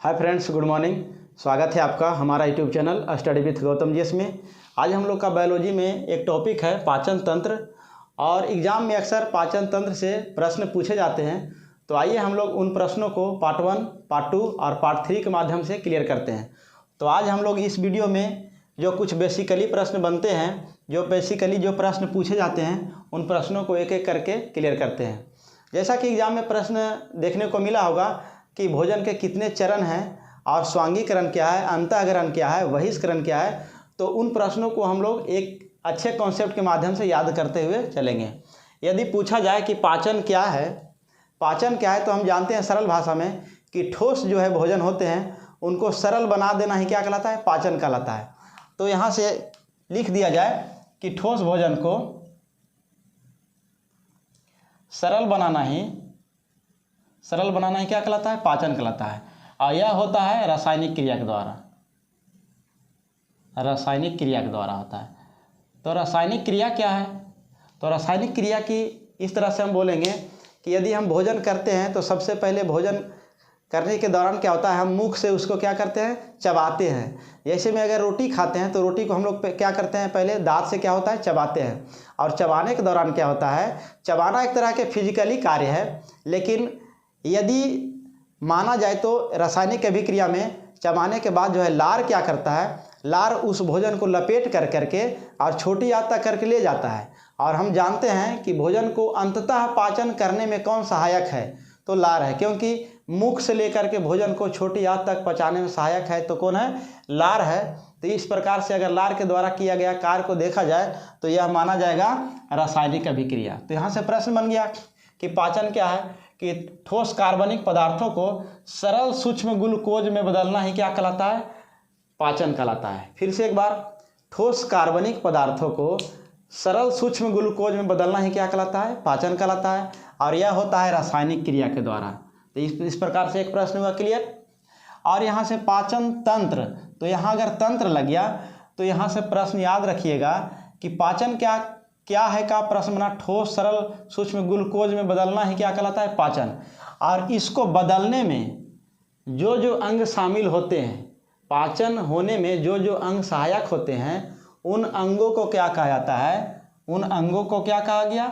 Hi friends, good morning. स्वागत है आपका हमारा YouTube channel study with Gautam ji में। आज हम लोग का बायोलॉजी में एक टॉपिक है पाचन तंत्र, और एग्ज़ाम में अक्सर पाचन तंत्र से प्रश्न पूछे जाते हैं। तो आइए हम लोग उन प्रश्नों को पार्ट 1, पार्ट 2 और पार्ट 3 के माध्यम से क्लियर करते हैं। तो आज हम लोग इस वीडियो में जो कुछ बेसिकली प्रश्न बनते हैं, जो प्रश्न पूछे जाते हैं, उन प्रश्नों को एक एक करके क्लियर करते हैं। जैसा कि एग्ज़ाम में प्रश्न देखने को मिला होगा कि भोजन के कितने चरण हैं और स्वांगीकरण क्या है, अंतःग्रहण क्या है, बहिष्करण क्या है। तो उन प्रश्नों को हम लोग एक अच्छे कॉन्सेप्ट के माध्यम से याद करते हुए चलेंगे। यदि पूछा जाए कि पाचन क्या है, तो हम जानते हैं सरल भाषा में कि ठोस जो है भोजन होते हैं उनको सरल बना देना ही क्या कहलाता है, पाचन कहलाता है। तो यहाँ से लिख दिया जाए कि ठोस भोजन को सरल बनाना ही क्या कहलाता है, पाचन कहलाता है। और यह होता है रासायनिक क्रिया के द्वारा, होता है। तो रासायनिक क्रिया क्या है? तो रासायनिक क्रिया की इस तरह से हम बोलेंगे कि यदि हम भोजन करते हैं तो सबसे पहले भोजन करने के दौरान क्या होता है, हम मुख से उसको क्या करते हैं, चबाते हैं। जैसे में अगर रोटी खाते हैं तो रोटी को हम लोग क्या करते हैं, पहले दांत से क्या होता है, चबाते हैं। और चबाने के दौरान क्या होता है, चबाना एक तरह के फिजिकली कार्य है, लेकिन यदि माना जाए तो रासायनिक अभिक्रिया में चबाने के बाद जो है लार क्या करता है, लार उस भोजन को लपेट कर करके और छोटी आंत तक करके ले जाता है। और हम जानते हैं कि भोजन को अंततः पाचन करने में कौन सहायक है, तो लार है, क्योंकि मुख से लेकर के भोजन को छोटी आंत तक पचाने में सहायक है तो कौन है, लार है। तो इस प्रकार से अगर लार के द्वारा किया गया कार्य को देखा जाए तो यह माना जाएगा रासायनिक अभिक्रिया। तो यहाँ से प्रश्न बन गया कि पाचन क्या है, कि ठोस कार्बनिक पदार्थों को सरल सूक्ष्म ग्लूकोज में बदलना ही क्या कहलाता है, पाचन कहलाता है। फिर से एक बार, ठोस कार्बनिक पदार्थों को सरल सूक्ष्म ग्लूकोज में बदलना ही क्या कहलाता है, पाचन कहलाता है। और यह होता है रासायनिक क्रिया के द्वारा। तो इस प्रकार से एक प्रश्न हुआ क्लियर। और यहाँ से पाचन तंत्र, तो यहाँ अगर तंत्र लग गया तो यहाँ से प्रश्न याद रखिएगा कि पाचन क्या है का प्रश्न बना, ठोस सरल सूक्ष्म ग्लूकोज में बदलना ही क्या कहलाता है, पाचन। और इसको बदलने में जो जो अंग शामिल होते हैं, पाचन होने में जो जो अंग सहायक होते हैं, उन अंगों को क्या कहा जाता है, उन अंगों को क्या कहा गया,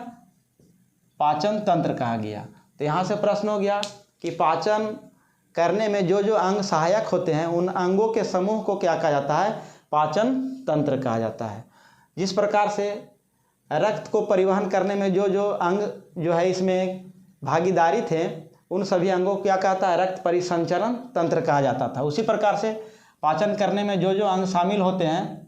पाचन तंत्र कहा गया। तो यहाँ से प्रश्न हो गया कि पाचन करने में जो जो अंग सहायक होते हैं उन अंगों के समूह को क्या कहा जाता है, पाचन तंत्र कहा जाता है। जिस प्रकार से रक्त को परिवहन करने में जो जो अंग जो है इसमें भागीदारी थे, उन सभी अंगों को क्या कहता है, रक्त परिसंचरण तंत्र कहा जाता था। उसी प्रकार से पाचन करने में जो जो अंग शामिल होते हैं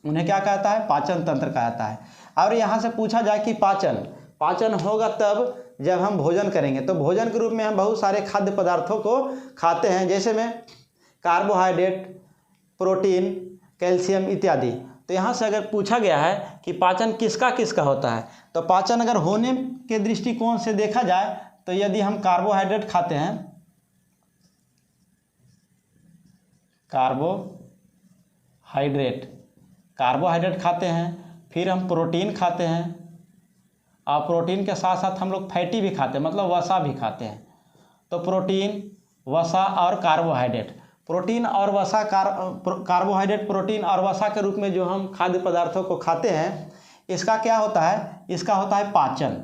उन्हें क्या कहता है, पाचन तंत्र कहा जाता है। और यहाँ से पूछा जाए कि पाचन होगा तब जब हम भोजन करेंगे। तो भोजन के रूप में हम बहुत सारे खाद्य पदार्थों को खाते हैं, जैसे में कार्बोहाइड्रेट, प्रोटीन, कैल्शियम इत्यादि। तो यहाँ से अगर पूछा गया है कि पाचन किसका होता है, तो पाचन अगर होने के दृष्टिकोण से देखा जाए तो यदि हम कार्बोहाइड्रेट खाते हैं, कार्बोहाइड्रेट खाते हैं, फिर हम प्रोटीन खाते हैं, और प्रोटीन के साथ साथ हम लोग फैटी भी खाते हैं, मतलब वसा भी खाते हैं। तो प्रोटीन, वसा और कार्बोहाइड्रेट, प्रोटीन और वसा, कार्बोहाइड्रेट, प्रोटीन और वसा के रूप में जो हम खाद्य पदार्थों को खाते हैं, इसका क्या होता है, इसका होता है पाचन।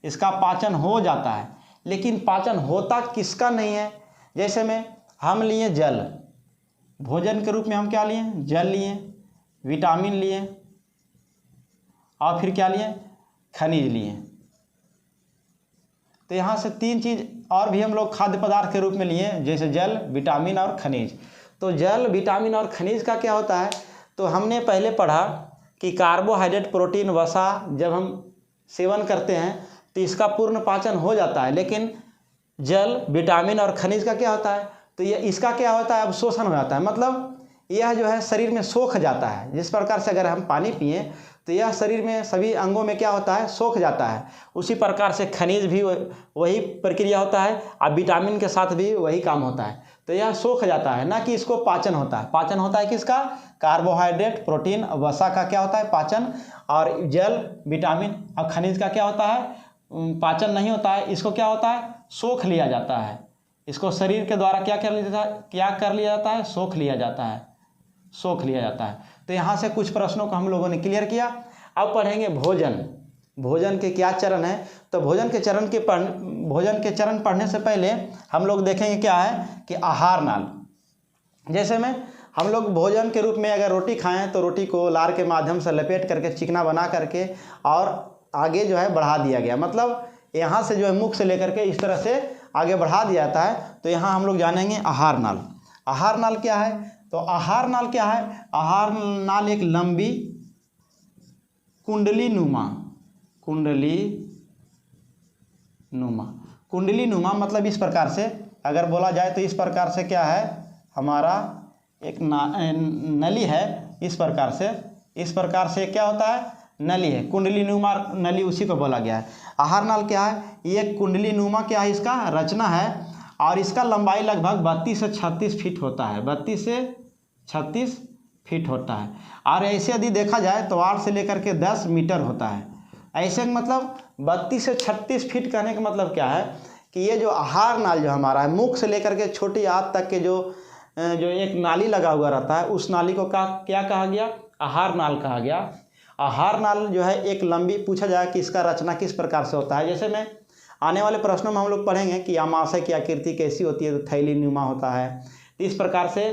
इसका पाचन हो जाता है, लेकिन पाचन होता किसका नहीं है। जैसे में हम लिए जल, भोजन के रूप में हम क्या लिए, जल लिए, विटामिन लिए, और फिर क्या लिए, खनिज लिए। तो यहाँ से 3 चीज़ और भी हम लोग खाद्य पदार्थ के रूप में लिए, जैसे जल, विटामिन और खनिज। तो जल, विटामिन और खनिज का क्या होता है, तो हमने पहले पढ़ा कि कार्बोहाइड्रेट, प्रोटीन, वसा जब हम सेवन करते हैं तो इसका पूर्ण पाचन हो जाता है, लेकिन जल, विटामिन और खनिज का क्या होता है, तो ये इसका क्या होता है, अवशोषण हो जाता है। मतलब यह जो है शरीर में सोख जाता है। जिस प्रकार से अगर हम पानी पिए तो यह शरीर में सभी अंगों में क्या होता है, सोख जाता है। उसी प्रकार से खनिज भी वही प्रक्रिया होता है, और विटामिन के साथ भी वही काम होता है। तो यह सोख जाता है, ना कि इसको पाचन होता है। पाचन होता है किसका, कार्बोहाइड्रेट, प्रोटीन, वसा का क्या होता है, पाचन। और जल, विटामिन और खनिज का क्या होता है, पाचन नहीं होता है, इसको क्या होता है, सोख लिया जाता है। इसको शरीर के द्वारा क्या कर लिया जाता है, सोख लिया जाता है, सोख लिया जाता है। तो यहाँ से कुछ प्रश्नों को हम लोगों ने क्लियर किया। अब पढ़ेंगे भोजन। भोजन के क्या चरण है, तो भोजन के चरण पढ़ने से पहले हम लोग देखेंगे क्या है कि आहार नाल। जैसे में हम लोग भोजन के रूप में अगर रोटी खाएं तो रोटी को लार के माध्यम से लपेट करके चिकना बना करके और आगे जो है बढ़ा दिया गया, मतलब यहाँ से जो है मुख से लेकर के इस तरह से आगे बढ़ा दिया जाता है। तो यहाँ हम लोग जानेंगे आहार नाल। आहार नाल क्या है, तो आहार नाल क्या है, आहार नाल एक लंबी कुंडली नुमा मतलब इस प्रकार से अगर बोला जाए तो इस प्रकार से क्या है, हमारा एक नली है, इस प्रकार से क्या होता है, नली है, कुंडली नुमा नली, उसी को बोला गया है। आहार नाल क्या है, ये कुंडली नुमा क्या है, इसका रचना है और इसका लंबाई लगभग 32 से 36 फीट होता है, 32 से 36 फीट होता है। और ऐसे यदि देखा जाए तो 8 से लेकर के 10 मीटर होता है। ऐसे मतलब 32 से 36 फीट कहने का मतलब क्या है कि ये जो आहार नाल जो हमारा है, मुख से लेकर के छोटी आंत तक के जो एक नाली लगा हुआ रहता है, उस नाली को क्या कहा गया, आहार नाल कहा गया। आहार नाल जो है एक लंबी, पूछा जाए कि इसका रचना किस प्रकार से होता है, जैसे में आने वाले प्रश्नों में हम लोग पढ़ेंगे कि आमाशय की आकृति कैसी होती है, तो थैली नुमा होता है। तो इस प्रकार से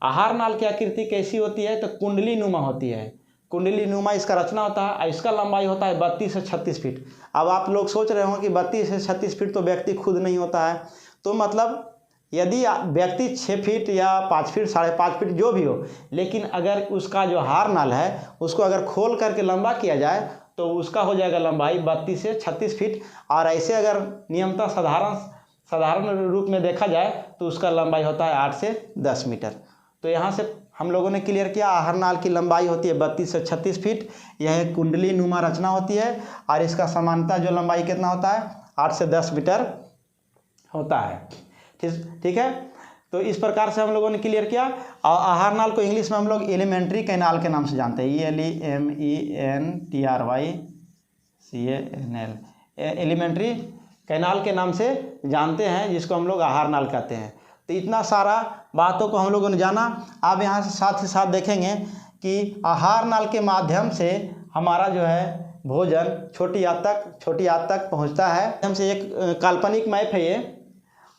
आहार नाल की आकृति कैसी होती है, तो कुंडली नुमा होती है, कुंडली नुमा इसका रचना होता है। इसका लंबाई होता है 32 से 36 फीट। अब आप लोग सोच रहे हो कि 32 से 36 फीट तो व्यक्ति खुद नहीं होता है, तो मतलब यदि व्यक्ति 6 फीट या 5 फीट 5.5 फीट जो भी हो, लेकिन अगर उसका जो आहार नाल है उसको अगर खोल करके लंबा किया जाए तो उसका हो जाएगा लंबाई 32 से 36 फीट। और ऐसे अगर नियमतः साधारण रूप में देखा जाए तो उसका लंबाई होता है 8 से 10 मीटर। तो यहाँ से हम लोगों ने क्लियर किया, आहार नाल की लंबाई होती है 32 से 36 फीट, यह कुंडली नुमा रचना होती है और इसका सामान्यतः जो लंबाई कितना होता है, 8 से 10 मीटर होता है। ठीक है, तो इस प्रकार से हम लोगों ने क्लियर किया। और आहार नाल को इंग्लिश में हम लोग एलिमेंट्री कैनाल के नाम से जानते हैं, ELEMENTRYCANAL, एलिमेंट्री कैनाल के नाम से जानते हैं, जिसको हम लोग आहार नाल कहते हैं। तो इतना सारा बातों को हम लोगों ने जाना। अब यहाँ से साथ ही साथ देखेंगे कि आहार नाल के माध्यम से हमारा जो है भोजन छोटी आंत तक पहुँचता है। हमसे एक काल्पनिक मैप है ये,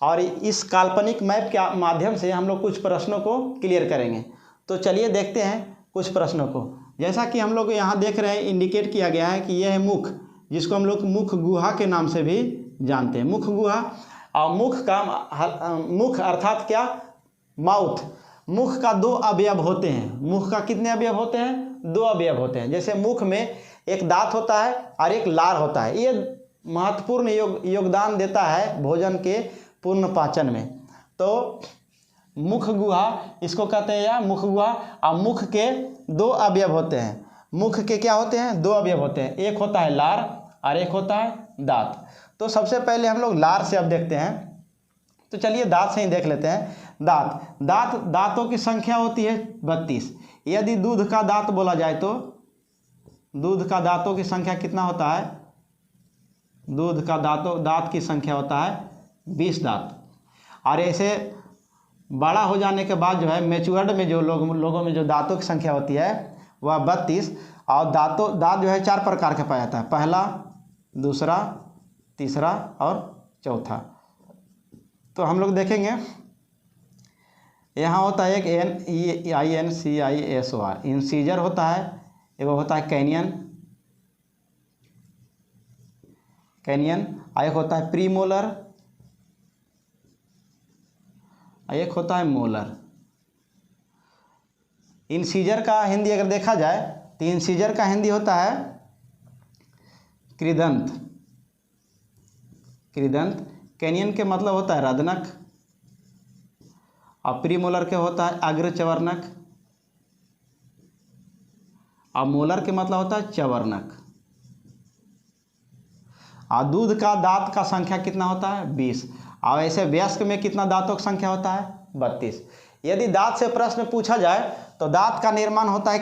और इस काल्पनिक मैप के माध्यम से हम लोग कुछ प्रश्नों को क्लियर करेंगे। तो चलिए देखते हैं कुछ प्रश्नों को। जैसा कि हम लोग यहाँ देख रहे हैं, इंडिकेट किया गया है कि यह है मुख, जिसको हम लोग मुख गुहा के नाम से भी जानते हैं, मुख गुहा। और मुख अर्थात क्या, माउथ। मुख का 2 अवयव होते हैं। मुख का कितने अवयव होते हैं, 2 अवयव होते हैं। जैसे मुख में एक दांत होता है और एक लार होता है। ये महत्वपूर्ण योगदान देता है भोजन के पूर्ण पाचन में। तो मुख गुहा इसको कहते हैं, या मुख गुहा। और मुख के 2 अवयव होते हैं। मुख के क्या होते हैं, 2 अवयव होते हैं, एक होता है लार और एक होता है दांत। तो सबसे पहले हम लोग लार से अब देखते हैं। तो चलिए दांत से ही देख लेते हैं। दांतों की संख्या होती है 32। यदि दूध का दांत बोला जाए तो दूध का दांतों की संख्या कितना होता है, दूध का दांत की संख्या होता है 20 दांत। और ऐसे बड़ा हो जाने के बाद जो है मैच्योर्ड में जो लोगों में जो दांतों की संख्या होती है वह 32। और दांत जो है 4 प्रकार के पाया जाता है, पहला, दूसरा, तीसरा और चौथा। तो हम लोग देखेंगे, यहाँ होता है एक INCISOR, इंसीजर होता है, एगो होता है कैनियन, एक होता है प्रीमोलर, एक होता है मोलर। इंसीजर का हिंदी अगर देखा जाए तो इंसीजर का हिंदी होता है कृदंत। कैनियन के मतलब होता है रदनक, और प्रीमोलर के होता है अग्रचवर्णक, और मोलर के मतलब होता है चवर्णक। और दूध का दांत का संख्या कितना होता है, 20। और ऐसे वयस्क में कितना दांतों की संख्या होता है, 32। यदि दांत से प्रश्न पूछा जाए तो दांत का निर्माण होता है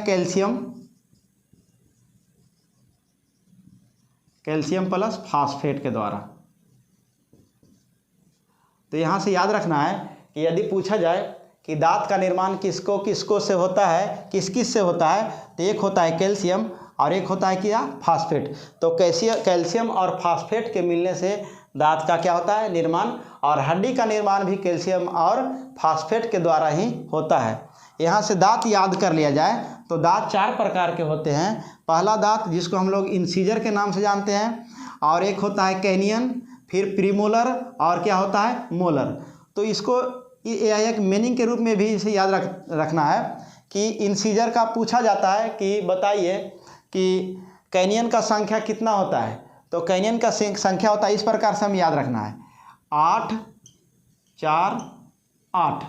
कैल्शियम प्लस फास्फेट के द्वारा। तो यहाँ से याद रखना है कि यदि पूछा जाए कि दांत का निर्माण किसको किसको से होता है, किस किस से होता है, तो एक होता है कैल्शियम और एक होता है क्या, फास्फेट। तो कैल्शियम और फास्फेट के मिलने से दांत का क्या होता है, निर्माण। और हड्डी का निर्माण भी कैल्शियम और फास्फेट के द्वारा ही होता है। यहाँ से दांत याद कर लिया जाए तो दांत 4 प्रकार के होते हैं। पहला दांत जिसको हम लोग इंसीजर के नाम से जानते हैं, और एक होता है कैनियन, फिर प्रीमोलर और क्या होता है, मोलर। तो इसको एक मीनिंग के रूप में भी इसे याद रखना है कि इंसीजर का पूछा जाता है कि बताइए कि कैनियन का संख्या कितना होता है, तो कैनियन का संख्या होता है, इस प्रकार से हम याद रखना है 8 4 8।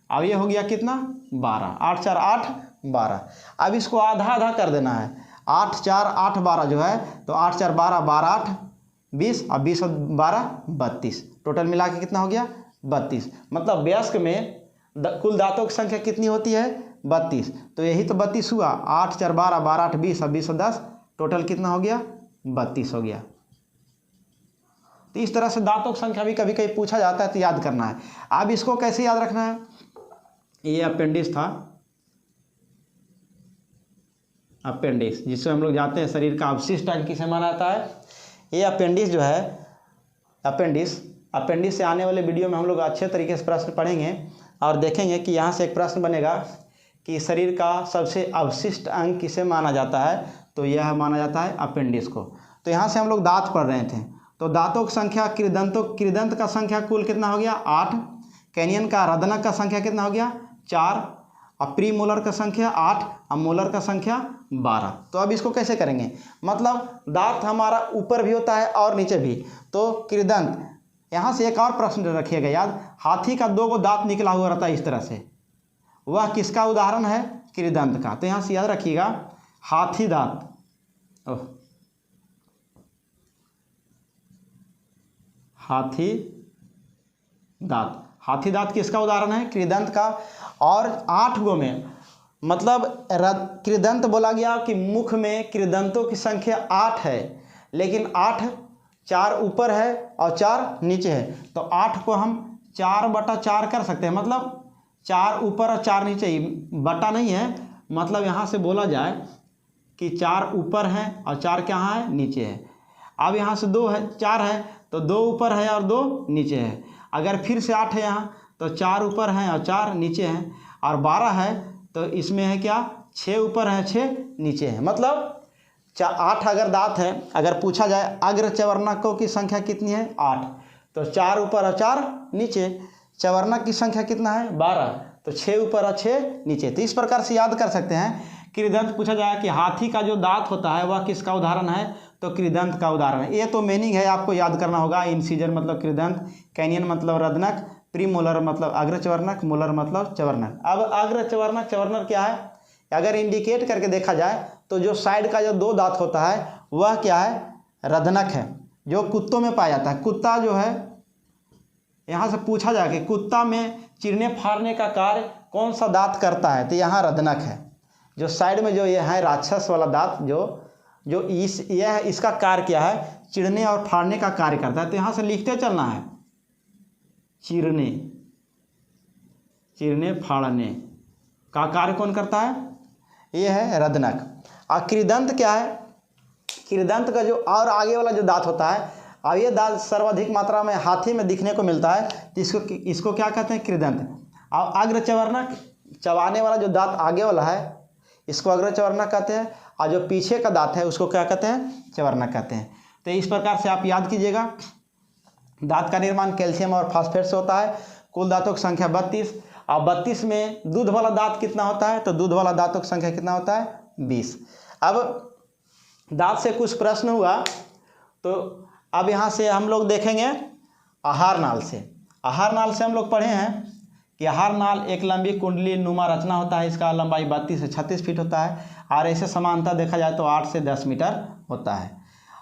अब ये हो गया कितना, 12, 8 4 8 12। अब इसको आधा आधा कर देना है, 8 4 8 12 जो है, तो 8 4 12 12 8 20 और 20 और 12 32, टोटल मिला के कितना हो गया, 32। मतलब वयस्क में कुल दांतों की संख्या कितनी होती है, 32। तो यही तो 32 हुआ, 8 4 12 12 8 20 और 20 और 10, टोटल कितना हो गया, 32 हो गया। तो इस तरह से दांतों की संख्या भी कभी कभी पूछा जाता है, तो याद करना है। अब इसको कैसे याद रखना है, ये अपेंडिक्स था, अपेंडिक्स जिससे हम लोग जानते हैं शरीर का अवशिष्ट अंग किसे माना जाता है। ये अपेंडिक्स जो है, अपेंडिक्स से आने वाले वीडियो में हम लोग अच्छे तरीके से प्रश्न पढ़ेंगे और देखेंगे कि यहाँ से एक प्रश्न बनेगा कि शरीर का सबसे अवशिष्ट अंग किसे माना जाता है, तो यह माना जाता है अपेंडिक्स को। तो यहाँ से हम लोग दांत पढ़ रहे थे, तो दांतों की संख्या, कृदंत का संख्या कुल कितना हो गया, 8। कैनियन का, रदनक का संख्या कितना हो गया, 4। और प्रीमोलर का संख्या 8 और मोलर का संख्या 12। तो अब इसको कैसे करेंगे, मतलब दांत हमारा ऊपर भी होता है और नीचे भी। तो कृदंत, यहाँ से एक और प्रश्न रखिएगा याद, हाथी का 2 गो दांत निकला हुआ रहता है इस तरह से, वह किसका उदाहरण है, कृदंत का। तो यहाँ से याद रखिएगा हाथी दांत, हाथी दांत किसका उदाहरण है, कृदंत का। और 8 गो में, मतलब कृदंत बोला गया कि मुख में कृदंतों की संख्या 8 है, लेकिन 8 4 ऊपर है और 4 नीचे है। तो 8 को हम 4/4 कर सकते हैं, मतलब 4 ऊपर और 4 नीचे, ही बटा नहीं है। मतलब यहाँ से बोला जाए कि 4 ऊपर है और 4 कहाँ है, नीचे है। अब यहाँ से 2 है, 4 है, तो 2 ऊपर है और 2 नीचे है। अगर फिर से 8 है यहाँ, तो 4 ऊपर है और 4 नीचे हैं। और 12 है, तो इसमें है क्या, 6 ऊपर है 6 नीचे है। मतलब 8 अगर दांत है, अगर पूछा जाए अग्र चवर्णकों की संख्या कितनी है, 8, तो 4 ऊपर और 4 नीचे। चवर्णक की संख्या कितना है, 12, तो 6 ऊपर और 6 नीचे। तो इस प्रकार से याद कर सकते हैं। कृदंत पूछा जाए कि हाथी का जो दांत होता है वह किसका उदाहरण है, तो कृदंत का उदाहरण है। ये तो मीनिंग है, आपको याद करना होगा। इंसीजर मतलब कृदंत, कैनियन मतलब रदनक, प्रीमोलर मतलब अग्रचवर्णक, मोलर मतलब चवर्णक। अब अग्रचवर्णक चवर्णक क्या है, अगर इंडिकेट करके देखा जाए तो जो साइड का जो 2 दांत होता है वह क्या है, रदनक है, जो कुत्तों में पाया जाता है। कुत्ता जो है, यहाँ से पूछा जाए कि कुत्ता में चीरने फाड़ने का कार्य कौन सा दांत करता है, तो यहाँ रदनक है। जो साइड में जो ये है राक्षस वाला दांत, जो यह इसका कार्य क्या है, चिढ़ने और फाड़ने का कार्य करता है। तो यहाँ से लिखते चलना है, चिढ़ने फाड़ने का कार्य कौन करता है, ये है रदनक। और कृदंत क्या है, कृदंत का जो और आगे वाला जो दांत होता है, और ये दांत सर्वाधिक मात्रा में हाथी में दिखने को मिलता है, तो इसको क्या कहते हैं, कृदंत। और अग्रचवर्णक, चबाने वाला जो दांत आगे वाला है, इसको अग्रचवर्णक कहते हैं, और जो पीछे का दांत है उसको क्या कहते हैं, चवर्णक कहते हैं। तो इस प्रकार से आप याद कीजिएगा। दांत का निर्माण कैल्शियम और फास्फेट से होता है। कुल दांतों की संख्या 32, और 32 में दूध वाला दांत कितना होता है, तो दूध वाला दांतों की संख्या कितना होता है, 20। अब दांत से कुछ प्रश्न हुआ, तो अब यहाँ से हम लोग देखेंगे आहार नाल से। आहार नाल से हम लोग पढ़े हैं कि आहार नाल एक लंबी कुंडली नुमा रचना होता है। इसका लंबाई 32 से 36 फीट होता है, और ऐसे समानता देखा जाए तो 8 से 10 मीटर होता है।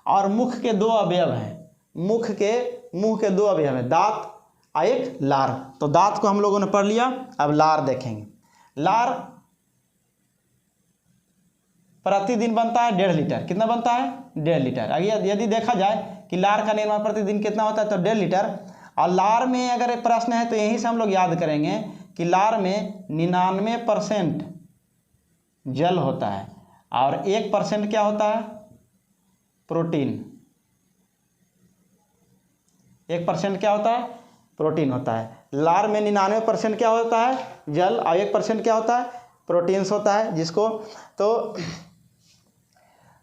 और मुख के 2 अवयव हैं, मुंह के 2 अवयव हैं, दांत और एक लार। तो दांत को हम लोगों ने पढ़ लिया, अब लार देखेंगे। लार प्रतिदिन बनता है 1.5 लीटर। कितना बनता है, 1.5 लीटर। अगर यदि देखा जाए कि लार का निर्माण प्रतिदिन कितना होता है, तो 1.5 लीटर। और लार में अगर एक प्रश्न है तो यहीं से हम लोग याद करेंगे कि लार में 99% जल होता है और 1% क्या होता है, प्रोटीन। 1% क्या होता है, प्रोटीन होता है। लार में 99% क्या होता है, जल, और 1% क्या होता है, प्रोटीन्स होता है। जिसको तो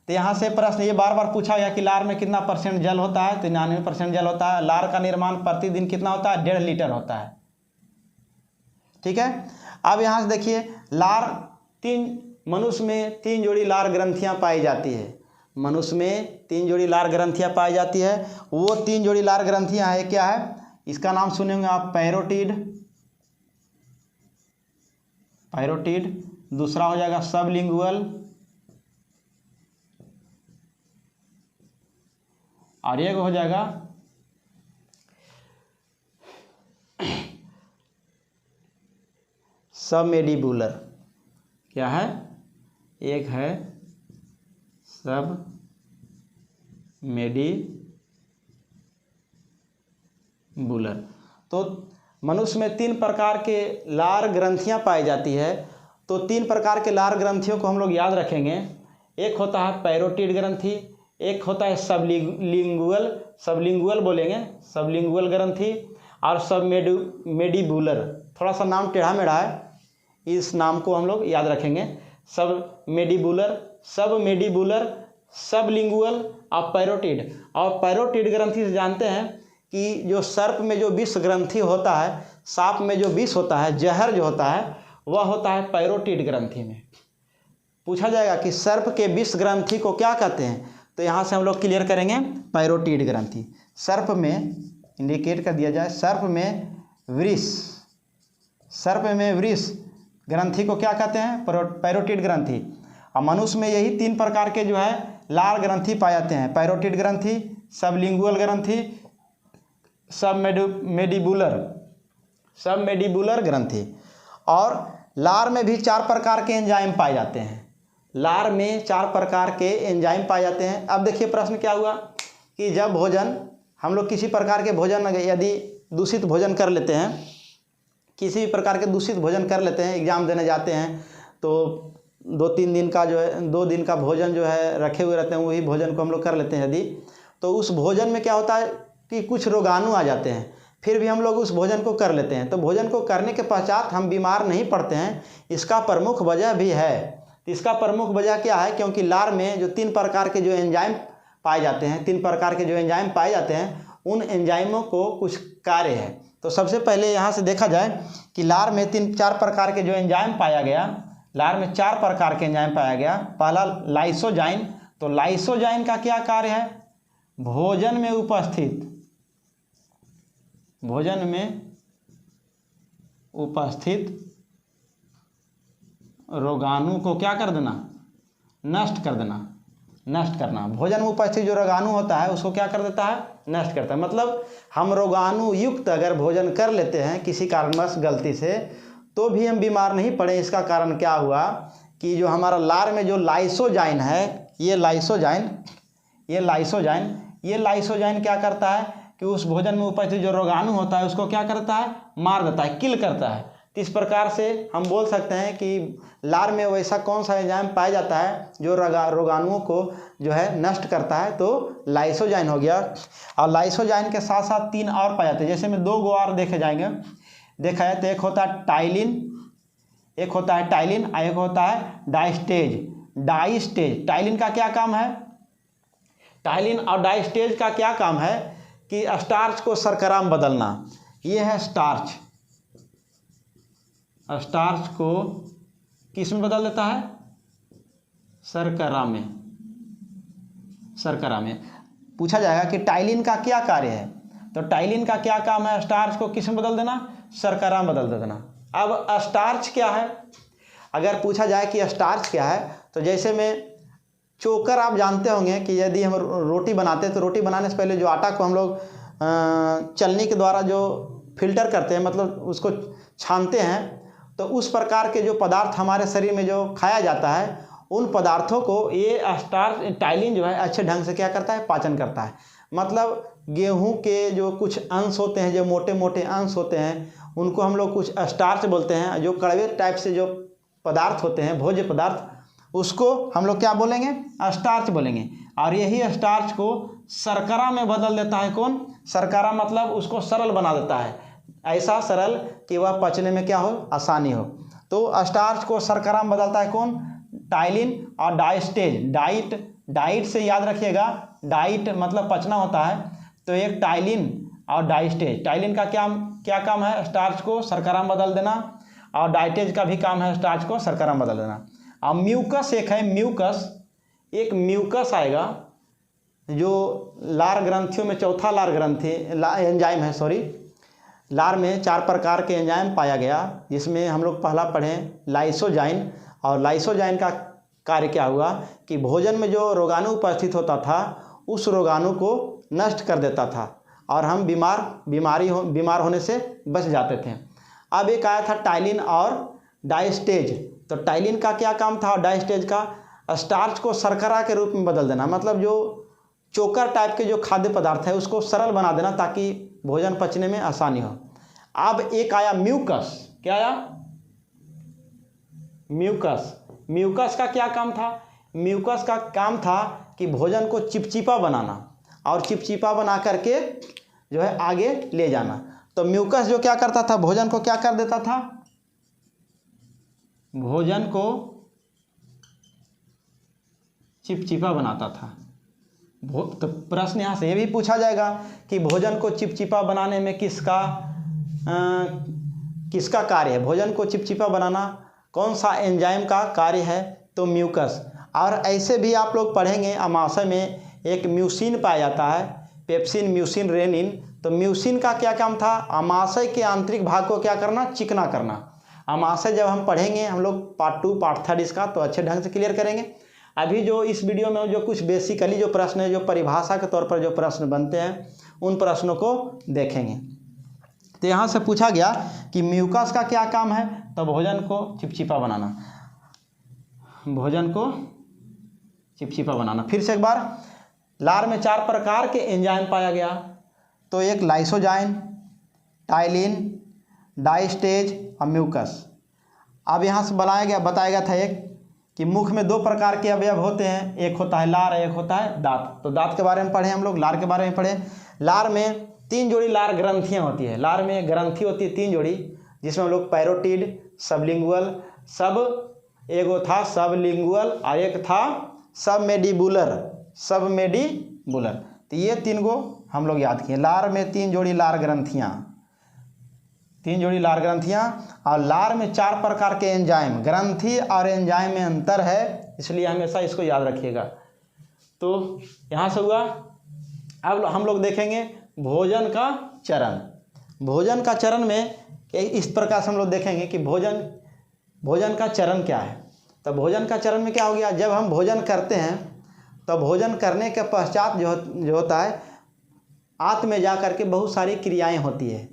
यहाँ से प्रश्न ये बार बार पूछा गया कि लार में कितना % जल होता है, तो 99% जल होता है। लार का निर्माण प्रतिदिन कितना होता है, 1.5 लीटर होता है। ठीक है। अब यहाँ से देखिए, लार मनुष्य में 3 जोड़ी लार ग्रंथियाँ पाई जाती है। मनुष्य में 3 जोड़ी लार ग्रंथियाँ पाई जाती है। वो 3 जोड़ी लार ग्रंथियाँ है, क्या है, इसका नाम सुनेंगे आप, पैरोटिड। दूसरा हो जाएगा सबलिंगुअल, और एक हो जाएगा सबमेडिबुलर। क्या है, एक है सबमेडिबुलर। तो मनुष्य में 3 प्रकार के लार ग्रंथियां पाई जाती है। तो 3 प्रकार के लार ग्रंथियों को हम लोग याद रखेंगे। एक होता है पैरोटिड ग्रंथि, एक होता है सबलिंगुअल बोलेंगे, सबलिंगुअल ग्रंथि, और सबमेडिबुलर। थोड़ा सा नाम टेढ़ा मेढ़ा है, इस नाम को हम लोग याद रखेंगे। सबमेडिबुलर, सबलिंगुअल और पैरोटिड। और पैरोटिड ग्रंथि से जानते हैं कि जो सर्प में जो विष ग्रंथि होता है, सांप में जो विष होता है, जहर जो होता है, वह होता है पैरोटिड ग्रंथि में। पूछा जाएगा कि सर्प के विष ग्रंथि को क्या कहते हैं, तो यहाँ से हम लोग क्लियर करेंगे, पैरोटिड ग्रंथि। सर्प में इंडिकेट कर दिया जाए, सर्प में विष ग्रंथि को क्या कहते हैं, पैरोटिड ग्रंथि। और मनुष्य में यही 3 प्रकार के जो है लार ग्रंथि पाए जाते हैं, पैरोटिड ग्रंथि, सबलिंगुअल ग्रंथि, सबमेडिबुलर ग्रंथि। और लार में भी 4 प्रकार के एंजाइम पाए जाते हैं। लार में 4 प्रकार के एंजाइम पाए जाते हैं। अब देखिए प्रश्न क्या हुआ कि जब भोजन, हम लोग किसी प्रकार के भोजन यदि दूषित भोजन कर लेते हैं, किसी भी प्रकार के दूषित भोजन कर लेते हैं, एग्ज़ाम देने जाते हैं तो 2-3 दिन का जो है, 2 दिन का भोजन जो है रखे हुए रहते हैं, वही भोजन को हम लोग कर लेते हैं यदि, तो उस भोजन में क्या होता है कि कुछ रोगाणु आ जाते हैं। फिर भी हम लोग उस भोजन को कर लेते हैं। तो भोजन को करने के पश्चात हम बीमार नहीं पड़ते हैं। इसका प्रमुख वजह भी है। इसका प्रमुख वजह क्या है, क्योंकि लार में जो 3 प्रकार के जो एंजाइम पाए जाते हैं, 3 प्रकार के जो एंजाइम पाए जाते हैं, उन एंजाइमों को कुछ कार्य है। तो सबसे पहले यहाँ से देखा जाए कि लार में 4 प्रकार के जो एंजाइम पाया गया, लार में 4 प्रकार के एंजाइम पाया गया। पहला लाइसोजाइन। तो लाइसोजाइन का क्या कार्य है, भोजन में उपस्थित रोगाणु को क्या कर देना, नष्ट करना। भोजन में उपस्थित जो रोगाणु होता है उसको क्या कर देता है, नष्ट करता है। मतलब हम रोगाणु युक्त अगर भोजन कर लेते हैं किसी कारणवश गलती से, तो भी हम बीमार नहीं पड़े। इसका कारण क्या हुआ कि जो हमारा लार में जो लाइसोजाइन है, ये लाइसोजाइन क्या करता है कि उस भोजन में उपस्थित जो रोगाणु होता है उसको क्या करता है, मार देता है, किल करता है। तो इस प्रकार से हम बोल सकते हैं कि लार में वैसा कौन सा एंजाइम पाया जाता है जो रोगाणुओं को जो है नष्ट करता है, तो लाइसोजाइन हो गया। और लाइसोजाइन के साथ साथ 3 और पाए जाते हैं, जैसे में 2 गो और देखा जाए तो एक होता है टाइलिन, और एक होता है डाइस्टेज। टाइलिन का क्या काम है, टाइलिन और डाइस्टेज का क्या काम है कि स्टार्च को शर्करा में बदलना। ये है स्टार्च को किस में बदल देता है, शर्करा में। पूछा जाएगा कि टाइलिन का क्या कार्य है, तो टाइलिन का क्या काम है, स्टार्च को किस में बदल देना, शर्करा में बदल देना। अब स्टार्च क्या है, अगर पूछा जाए कि स्टार्च क्या है, तो जैसे में चोकर आप जानते होंगे कि यदि हम रोटी बनाते हैं तो रोटी बनाने से पहले जो आटा को हम लोग चलनी के द्वारा जो फिल्टर करते हैं, मतलब उसको छानते हैं, तो उस प्रकार के जो पदार्थ हमारे शरीर में जो खाया जाता है, उन पदार्थों को ये टाइलिन जो है अच्छे ढंग से क्या करता है, पाचन करता है। मतलब गेहूं के जो कुछ अंश होते हैं, जो मोटे मोटे अंश होते हैं, उनको हम लोग कुछ स्टार्च बोलते हैं। जो कड़वे टाइप से जो पदार्थ होते हैं, भोज्य पदार्थ, उसको हम लोग क्या बोलेंगे? स्टार्च बोलेंगे। और यही स्टार्च को शर्करा में बदल देता है कौन? शर्करा मतलब उसको सरल बना देता है, ऐसा सरल कि वह पचने में क्या हो? आसानी हो। तो स्टार्च को शर्करा में बदलता है कौन? टाइलिन और डाइस्टेज। डाइट से याद रखिएगा, डाइट मतलब पचना होता है। तो एक टाइलिन और डाइस्टेज। टाइलिन का क्या काम है? स्टार्च को शर्करा में बदल देना। और डाइटेज का भी काम है स्टार्च को शर्करा में बदल देना। और म्यूकस एक है, एक म्यूकस आएगा जो लार ग्रंथियों में चौथा लार ग्रंथि एंजाइम है, सॉरी। लार में 4 प्रकार के एंजाइम पाया गया, जिसमें हम लोग पहला पढ़ें लाइसोजाइन। और लाइसोजाइन का कार्य क्या हुआ कि भोजन में जो रोगाणु उपस्थित होता था, उस रोगाणु को नष्ट कर देता था और हम बीमार होने से बच जाते थे। अब एक आया था टाइलिन और डाइस्टेज। तो टाइलिन का क्या काम था और डाइस्टेज का? स्टार्च को शर्करा के रूप में बदल देना, मतलब जो चोकर टाइप के जो खाद्य पदार्थ है उसको सरल बना देना ताकि भोजन पचने में आसानी हो। अब एक आया म्यूकस। क्या आया? म्यूकस का क्या काम था? म्यूकस का काम था कि भोजन को चिपचिपा बनाना और चिपचिपा बना करके जो है आगे ले जाना। तो म्यूकस जो क्या करता था? भोजन को क्या कर देता था? भोजन को चिपचिपा बनाता था। तो प्रश्न यहाँ से ये भी पूछा जाएगा कि भोजन को चिपचिपा बनाने में किसका कार्य है? भोजन को चिपचिपा बनाना कौन सा एंजाइम का कार्य है? तो म्यूकस। और ऐसे भी आप लोग पढ़ेंगे, अमाशय में एक म्यूसिन पाया जाता है, पेप्सिन, म्यूसिन, रेनिन। तो म्यूसिन का क्या काम था? अमाशय के आंतरिक भाग को क्या करना? चिकना करना। अमाशय जब हम पढ़ेंगे, हम लोग पार्ट 2 पार्ट 3 इसका, तो अच्छे ढंग से क्लियर करेंगे। अभी जो इस वीडियो में जो कुछ बेसिकली जो प्रश्न है, जो परिभाषा के तौर पर जो प्रश्न बनते हैं, उन प्रश्नों को देखेंगे। तो यहाँ से पूछा गया कि म्यूकस का क्या काम है? तो भोजन को चिपचिपा बनाना। फिर से एक बार, लार में 4 प्रकार के एंजाइम पाया गया। तो एक लाइसोजाइन, टाइलिन, डाइस्टेज और म्यूकस। अब यहाँ से बताया गया था एक कि मुख में 2 प्रकार के अवयव होते हैं, एक होता है लार, एक होता है दांत। तो दांत के बारे में पढ़े हम लोग, लार के बारे में पढ़े। लार में 3 जोड़ी लार ग्रंथियाँ होती है। लार में ग्रंथि होती है 3 जोड़ी, जिसमें हम लोग पैरोटिड, सबलिंगुअल, एगो था सबलिंगुअल और एक था सबमेडिबुलर। तो ये 3 गो हम लोग याद किए। लार में 3 जोड़ी लार ग्रंथियाँ, और लार में 4 प्रकार के एंजाइम। ग्रंथि और एंजाइम में अंतर है, इसलिए हमेशा इसको याद रखिएगा। तो यहाँ से हुआ। अब हम लोग देखेंगे भोजन का चरण में इस प्रकार से हम लोग देखेंगे कि भोजन का चरण क्या है। तो भोजन का चरण में क्या हो गया? जब हम भोजन करते हैं तो भोजन करने के पश्चात जो होता है, आंत में जा कर के बहुत सारी क्रियाएं होती है।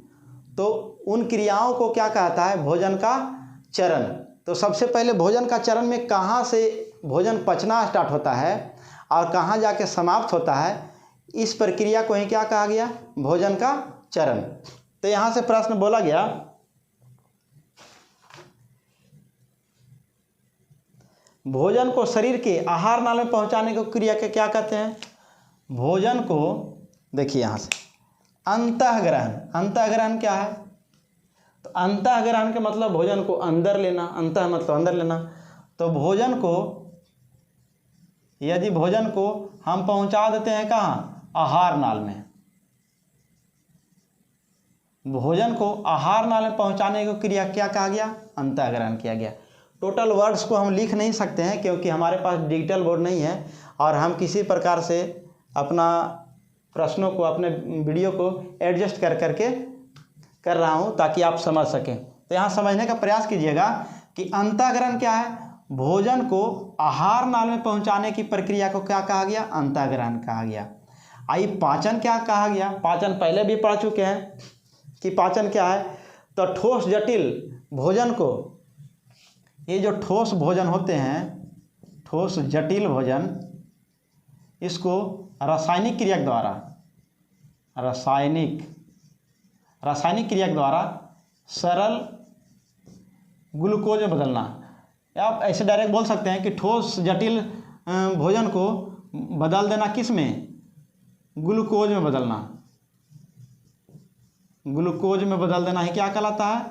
तो उन क्रियाओं को क्या कहता है? भोजन का चरण। तो सबसे पहले भोजन का चरण में कहाँ से भोजन पचना स्टार्ट होता है और कहाँ जाके समाप्त होता है, इस प्रक्रिया को ही क्या कहा गया? भोजन का चरण। तो यहाँ से प्रश्न बोला गया, भोजन को शरीर के आहार नाल में पहुँचाने की क्रिया के क्या कहते हैं? भोजन को, देखिए यहाँ से, अंतःग्रहण क्या है? तो अंतःग्रहण के मतलब भोजन को अंदर लेना, अंतः मतलब अंदर लेना। तो यदि भोजन को हम पहुंचा देते हैं कहाँ? आहार नाल में। भोजन को आहार नाल में पहुंचाने की क्रिया क्या कहा गया? अंतःग्रहण किया गया। टोटल वर्ड्स को हम लिख नहीं सकते हैं क्योंकि हमारे पास डिजिटल बोर्ड नहीं है, और हम किसी प्रकार से अपना प्रश्नों को, अपने वीडियो को एडजस्ट कर रहा हूं ताकि आप समझ सकें। तो यहाँ समझने का प्रयास कीजिएगा कि अंतःग्रहण क्या है? भोजन को आहार नाल में पहुंचाने की प्रक्रिया को क्या कहा गया? अंतःग्रहण कहा गया। आई पाचन क्या कहा गया? पाचन पहले भी पढ़ चुके हैं कि पाचन क्या है। तो ठोस जटिल भोजन को, ये जो ठोस भोजन होते हैं, ठोस जटिल भोजन, इसको रासायनिक क्रिया द्वारा रासायनिक क्रिया के द्वारा सरल ग्लूकोज में बदलना। आप ऐसे डायरेक्ट बोल सकते हैं कि ठोस जटिल भोजन को बदल देना किस में, ग्लूकोज में बदलना। ग्लूकोज में बदल देना ही क्या कहलाता है,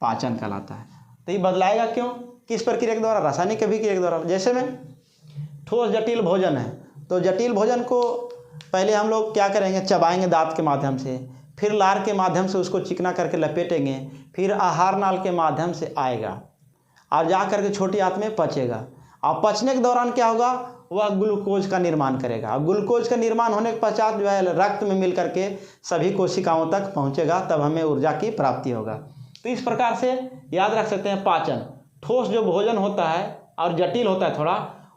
पाचन कहलाता है। तो ये बदलाएगा क्यों, किस प्रक्रिया के द्वारा, रासायनिक अभिक्रिया के द्वारा। जैसे में ठोस जटिल भोजन है तो जटिल भोजन को पहले हम लोग क्या करेंगे, चबाएंगे दांत के माध्यम से, फिर लार के माध्यम से उसको चिकना करके लपेटेंगे, फिर आहार नाल के माध्यम से आएगा और जा करके छोटी आंत में पचेगा। और पचने के दौरान क्या होगा, वह ग्लूकोज का निर्माण करेगा। और ग्लूकोज का निर्माण होने के पश्चात जो है रक्त में मिल करके सभी कोशिकाओं तक पहुंचेगा, तब हमें ऊर्जा की प्राप्ति होगा। तो इस प्रकार से याद रख सकते हैं, पाचन ठोस जो भोजन होता है और जटिल होता है थोड़ा,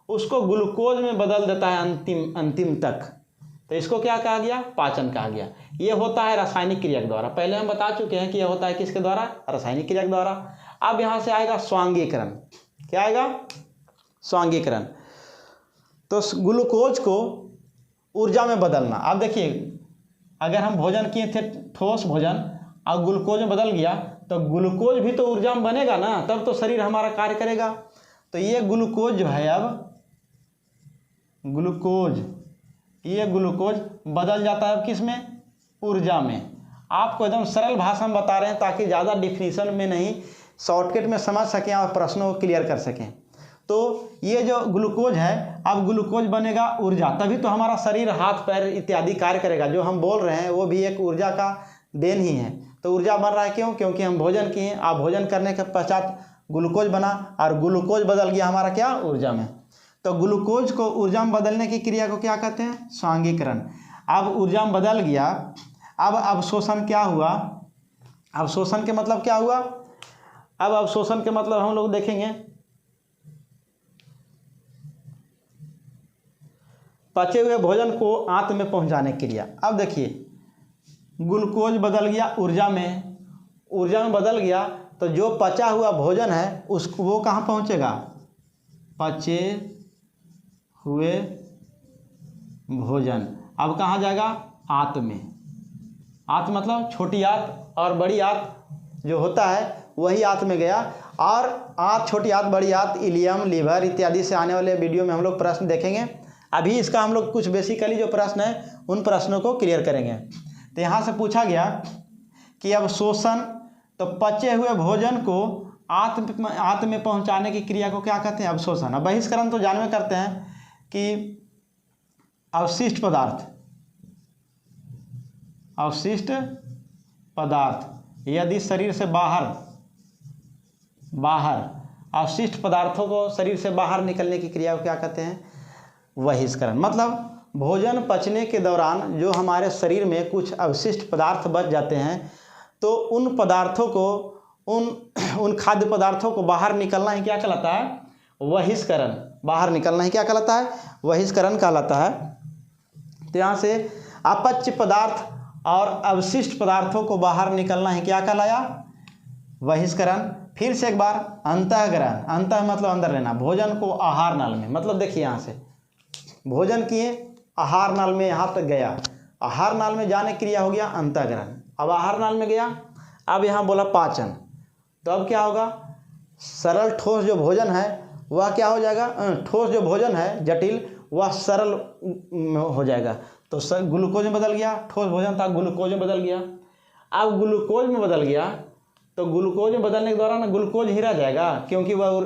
उसको ग्लूकोज में बदल देता है अंतिम तक। तो इसको क्या कहा गया, पाचन कहा गया। ये होता है रासायनिक क्रिया के द्वारा। पहले हम बता चुके हैं कि यह होता है किसके द्वारा, रासायनिक क्रिया के द्वारा। अब यहाँ से आएगा स्वांगीकरण। क्या आएगा, स्वांगीकरण। तो ग्लूकोज को ऊर्जा में बदलना। अब देखिए, अगर हम भोजन किए थे ठोस भोजन और ग्लूकोज में बदल गया तो ग्लूकोज भी तो ऊर्जा में बनेगा ना, तब तो शरीर हमारा कार्य करेगा। तो ये ग्लूकोज जो है, अब ये ग्लूकोज बदल जाता है किस में, ऊर्जा में। आपको एकदम सरल भाषा में बता रहे हैं ताकि ज़्यादा डिफिनीशन में नहीं, शॉर्टकट में समझ सकें और प्रश्नों को क्लियर कर सकें। तो ये जो ग्लूकोज है, अब ग्लूकोज बनेगा ऊर्जा, तभी तो हमारा शरीर हाथ पैर इत्यादि कार्य करेगा। जो हम बोल रहे हैं वो भी एक ऊर्जा का देन ही है। तो ऊर्जा बन रहा है क्यों, क्योंकि हम भोजन किए और भोजन करने के पश्चात ग्लूकोज बना और ग्लूकोज बदल गया हमारा क्या, ऊर्जा में। तो ग्लूकोज को ऊर्जा में बदलने की क्रिया को क्या कहते हैं, स्वांगीकरण। अब ऊर्जा में बदल गया, अब अवशोषण क्या हुआ, अवशोषण के मतलब क्या हुआ, अब अवशोषण के मतलब हम लोग देखेंगे, पचे हुए भोजन को आंत में पहुंचाने की क्रिया। अब देखिए, ग्लूकोज बदल गया ऊर्जा में, ऊर्जा में बदल गया तो जो पचा हुआ भोजन है उसको वो कहाँ पहुंचेगा, पचे हुए भोजन अब कहाँ जाएगा, आंत में। आंत मतलब छोटी आंत और बड़ी आंत जो होता है वही आंत में गया। और आंत, छोटी आंत, बड़ी आंत, इलियम, लीवर इत्यादि से आने वाले वीडियो में हम लोग प्रश्न देखेंगे। अभी इसका हम लोग कुछ बेसिकली जो प्रश्न है उन प्रश्नों को क्लियर करेंगे। तो यहाँ से पूछा गया कि अब शोषण, तो पचे हुए भोजन को आंत में पहुँचाने की क्रिया को क्या कहते हैं, अवशोषण। अब बहिष्करण तो जानवे करते हैं कि अवशिष्ट पदार्थ यदि शरीर से बाहर अवशिष्ट पदार्थों को शरीर से बाहर निकलने की क्रिया को क्या कहते हैं, बहिष्करण। मतलब भोजन पचने के दौरान जो हमारे शरीर में कुछ अवशिष्ट पदार्थ बच जाते हैं तो उन पदार्थों को, उन खाद्य पदार्थों को बाहर निकलना ही क्या कहलाता है, बहिष्करण। बाहर निकलना ही क्या कहलाता है, बहिष्करण कहलाता है। तो यहाँ से अपच्य पदार्थ और अवशिष्ट पदार्थों को बाहर निकलना ही क्या कहलाया, बहिष्करण। फिर से एक बार, अंतःग्रहण, अंतः मतलब अंदर लेना, भोजन को आहार नाल में, मतलब देखिए यहाँ से भोजन किए आहार नाल में, यहाँ तक गया, आहार नाल में जाने क्रिया हो गया अंतःग्रहण। अब आहार नाल में गया, अब यहाँ बोला पाचन, तो अब क्या होगा, सरल ठोस जो भोजन है वह क्या हो जाएगा, ठोस जो भोजन है जटिल वह सरल हो जाएगा। तो ग्लूकोज में बदल गया, ठोस भोजन था ग्लूकोज में बदल गया। अब ग्लूकोज में बदल गया तो ग्लूकोज में बदलने के दौरान ग्लूकोज ही रह जाएगा, क्योंकि वह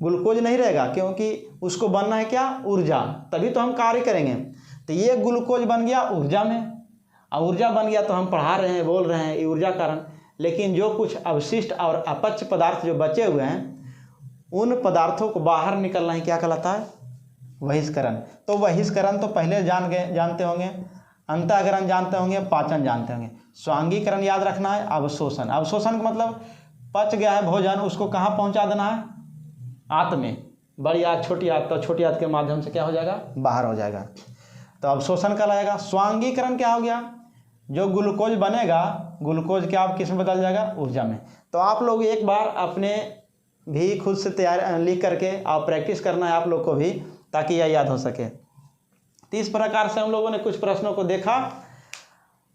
ग्लूकोज नहीं रहेगा, क्योंकि उसको बनना है क्या, ऊर्जा, तभी तो हम कार्य करेंगे। तो ये ग्लूकोज बन गया ऊर्जा में, और ऊर्जा बन गया तो हम पढ़ा रहे हैं, बोल रहे हैं, ये ऊर्जा कारण। लेकिन जो कुछ अवशिष्ट और अपच्य पदार्थ जो बचे हुए हैं उन पदार्थों को बाहर निकलना ही क्या कहलाता है, बहिष्करण। तो बहिष्करण तो पहले जानते होंगे, अंतःग्रहण जानते होंगे, पाचन जानते होंगे। स्वांगीकरण याद रखना है, अवशोषण। अवशोषण का मतलब पच गया है भोजन, उसको कहाँ पहुँचा देना है, आंत में। बड़ी आंत, छोटी आंत, तो छोटी आंत के माध्यम से क्या हो जाएगा, बाहर हो जाएगा। तो अवशोषण कहलाएगा। स्वांगीकरण क्या हो गया, जो ग्लूकोज बनेगा, ग्लूकोज क्या आप किस में बदल जाएगा, ऊर्जा में। तो आप लोग एक बार अपने भी खुद से तैयार लिख करके आप प्रैक्टिस करना है आप लोग को भी, ताकि यह याद हो सके। तो इस प्रकार से हम लोगों ने कुछ प्रश्नों को देखा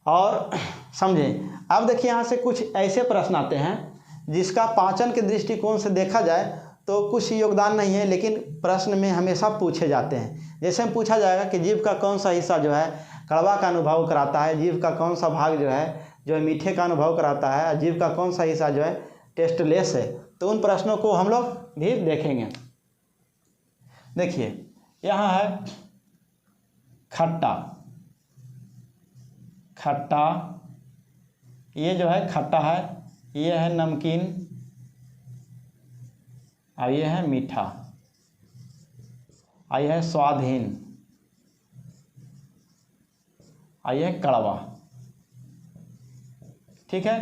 और समझें। अब देखिए यहाँ से कुछ ऐसे प्रश्न आते हैं जिसका पाचन के दृष्टिकोण से देखा जाए तो कुछ योगदान नहीं है, लेकिन प्रश्न में हमेशा पूछे जाते हैं। जैसे में पूछा जाएगा कि जीभ का कौन सा हिस्सा जो है कड़वा का अनुभव कराता है, जीभ का कौन सा भाग जो है मीठे का अनुभव कराता है, जीभ का कौन सा हिस्सा जो है टेस्टलेस है। तो उन प्रश्नों को हम लोग भी देखेंगे। देखिए यहाँ है खट्टा, खट्टा ये जो है खट्टा है, ये है नमकीन और ये है मीठा और ये है स्वादहीन और ये है कड़वा। ठीक है,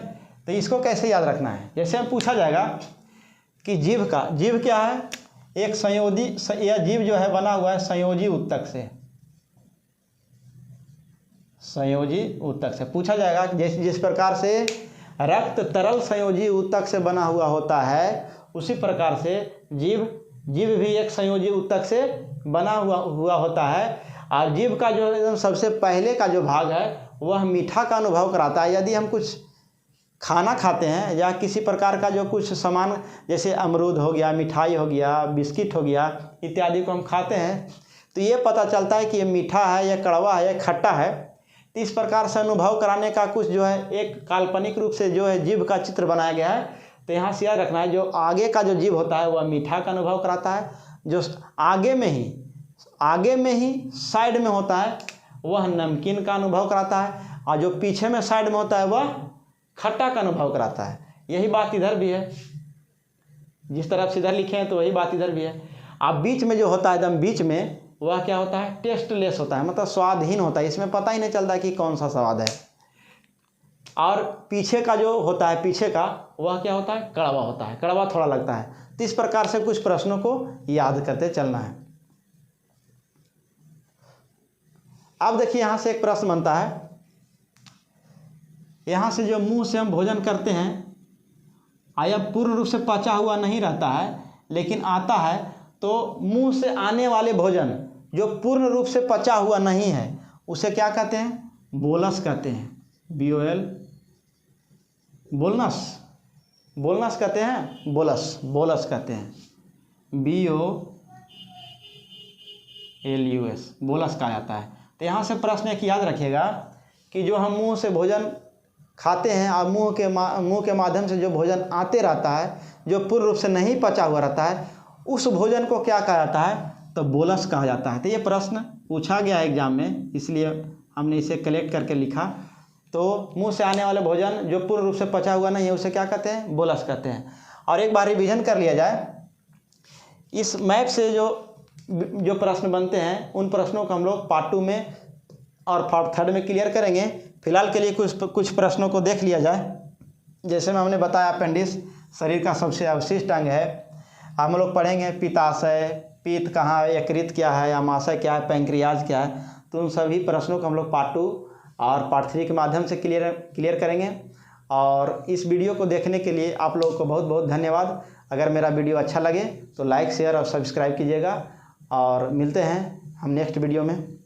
तो इसको कैसे याद रखना है। जैसे हम पूछा जाएगा कि जीभ क्या है, एक संयोजी, यह जीभ जो है बना हुआ है संयोजी ऊतक से, संयोजी ऊतक से पूछा जाएगा। जिस प्रकार से रक्त तरल संयोजी ऊतक से बना हुआ होता है, उसी प्रकार से जीभ भी एक संयोजी ऊतक से बना हुआ होता है। और जीभ का जो एकदम सबसे पहले का जो भाग है वह मीठा का अनुभव कराता है। यदि हम कुछ खाना खाते हैं या किसी प्रकार का जो कुछ सामान जैसे अमरूद हो गया, मिठाई हो गया, बिस्किट हो गया इत्यादि को हम खाते हैं, तो ये पता चलता है कि ये मीठा है, या कड़वा है, या खट्टा है। तो इस प्रकार से अनुभव कराने का कुछ जो है एक काल्पनिक रूप से जो है जीभ का चित्र बनाया गया है। तो यहाँ से याद रखना है, जो आगे का जो जीभ होता है वह मीठा का अनुभव कराता है, जो आगे में ही साइड में होता है वह नमकीन का अनुभव कराता है, और जो पीछे में साइड में होता है वह खट्टा का अनुभव कराता है। यही बात इधर भी है, जिस तरफ से इधर लिखे हैं तो वही बात इधर भी है। अब बीच में जो होता है एकदम बीच में वह क्या होता है, टेस्टलेस होता है, मतलब स्वादहीन होता है, इसमें पता ही नहीं चलता कि कौन सा स्वाद है। और पीछे का जो होता है, पीछे का वह क्या होता है, कड़वा होता है, कड़वा थोड़ा लगता है। तो इस प्रकार से कुछ प्रश्नों को याद करते चलना है। अब देखिए यहाँ से एक प्रश्न बनता है, यहाँ से जो मुंह से हम भोजन करते हैं आया पूर्ण रूप से पचा हुआ नहीं रहता है, लेकिन आता है, तो मुंह से आने वाले भोजन जो पूर्ण रूप से पचा हुआ नहीं है उसे क्या कहते हैं, बोलस कहते हैं। BOL बोलनस कहते हैं, बोलस कहते हैं, BOLUS बोलस कहा जाता है। तो यहाँ से प्रश्न एक याद रखिएगा कि जो हम मुंह से भोजन खाते हैं और मुंह के माध्यम से जो भोजन आते रहता है, जो पूर्ण रूप से नहीं पचा हुआ रहता है, उस भोजन को क्या कहा जाता है, तो बोलस कहा जाता है। तो ये प्रश्न पूछा गया एग्जाम में, इसलिए हमने इसे कलेक्ट करके लिखा। तो मुंह से आने वाले भोजन जो पूर्ण रूप से पचा हुआ नहीं है उसे क्या कहते हैं, बोलस कहते हैं। और एक बार रिवीजन कर लिया जाए, इस मैप से जो प्रश्न बनते हैं उन प्रश्नों को हम लोग पार्ट 2 में और पार्ट 3 में क्लियर करेंगे। फिलहाल के लिए कुछ प्रश्नों को देख लिया जाए। जैसे मैं हमने बताया, अपेंडिक्स शरीर का सबसे अवशिष्ट अंग है। हम लोग पढ़ेंगे पित्ताशय, पित्त कहाँ है, यकृत क्या है, आमाशय क्या है, पैंक्रियाज क्या है। तो उन सभी प्रश्नों को हम लोग पार्ट 2 और पार्ट 3 के माध्यम से क्लियर करेंगे। और इस वीडियो को देखने के लिए आप लोगों को बहुत बहुत धन्यवाद। अगर मेरा वीडियो अच्छा लगे तो लाइक, शेयर और सब्सक्राइब कीजिएगा, और मिलते हैं हम नेक्स्ट वीडियो में।